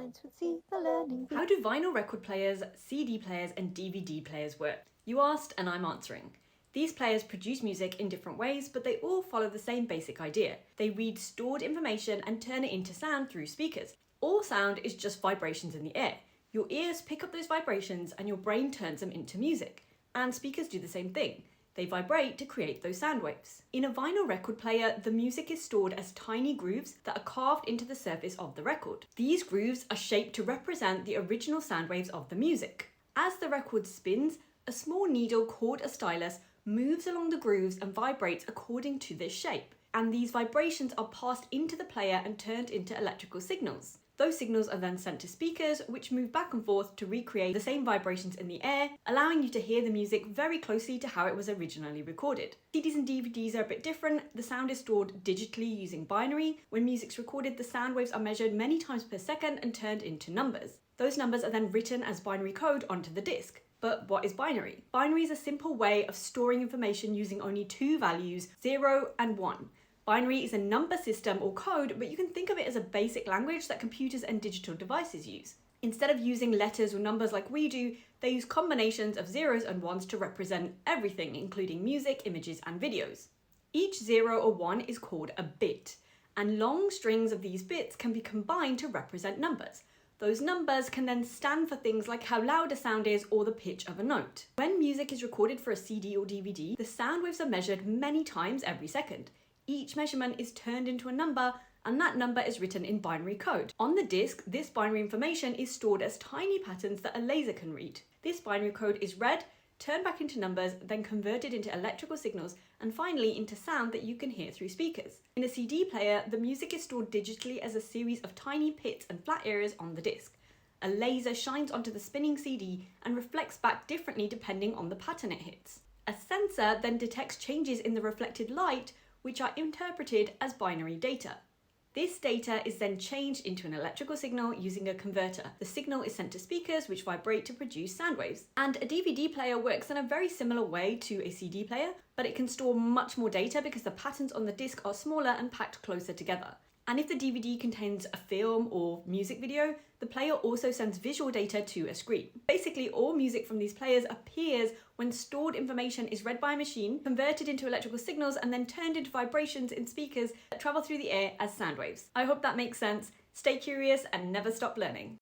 parents would see the learning. How do vinyl record players, CD players, and DVD players work? You asked, and I'm answering. These players produce music in different ways, but they all follow the same basic idea. They read stored information and turn it into sound through speakers. All sound is just vibrations in the air. Your ears pick up those vibrations and your brain turns them into music. And speakers do the same thing. They vibrate to create those sound waves. In a vinyl record player, the music is stored as tiny grooves that are carved into the surface of the record. These grooves are shaped to represent the original sound waves of the music. As the record spins, a small needle called a stylus moves along the grooves and vibrates according to this shape. And these vibrations are passed into the player and turned into electrical signals. Those signals are then sent to speakers, which move back and forth to recreate the same vibrations in the air, allowing you to hear the music very closely to how it was originally recorded. CDs and DVDs are a bit different. The sound is stored digitally using binary. When music's recorded, the sound waves are measured many times per second and turned into numbers. Those numbers are then written as binary code onto the disc. But what is binary? Binary is a simple way of storing information using only two values, 0 and 1. Binary is a number system or code, but you can think of it as a basic language that computers and digital devices use. Instead of using letters or numbers like we do, they use combinations of zeros and ones to represent everything, including music, images, and videos. Each 0 or 1 is called a bit, and long strings of these bits can be combined to represent numbers. Those numbers can then stand for things like how loud a sound is or the pitch of a note. When music is recorded for a CD or DVD, the sound waves are measured many times every second. Each measurement is turned into a number, and that number is written in binary code. On the disc, this binary information is stored as tiny patterns that a laser can read. This binary code is read, turned back into numbers, then converted into electrical signals, and finally into sound that you can hear through speakers. In a CD player, the music is stored digitally as a series of tiny pits and flat areas on the disc. A laser shines onto the spinning CD and reflects back differently depending on the pattern it hits. A sensor then detects changes in the reflected light, which are interpreted as binary data. This data is then changed into an electrical signal using a converter. The signal is sent to speakers, which vibrate to produce sound waves. And a DVD player works in a very similar way to a CD player, but it can store much more data because the patterns on the disc are smaller and packed closer together. And if the DVD contains a film or music video, the player also sends visual data to a screen. Basically, all music from these players appears when stored information is read by a machine, converted into electrical signals, and then turned into vibrations in speakers that travel through the air as sound waves. I hope that makes sense. Stay curious and never stop learning.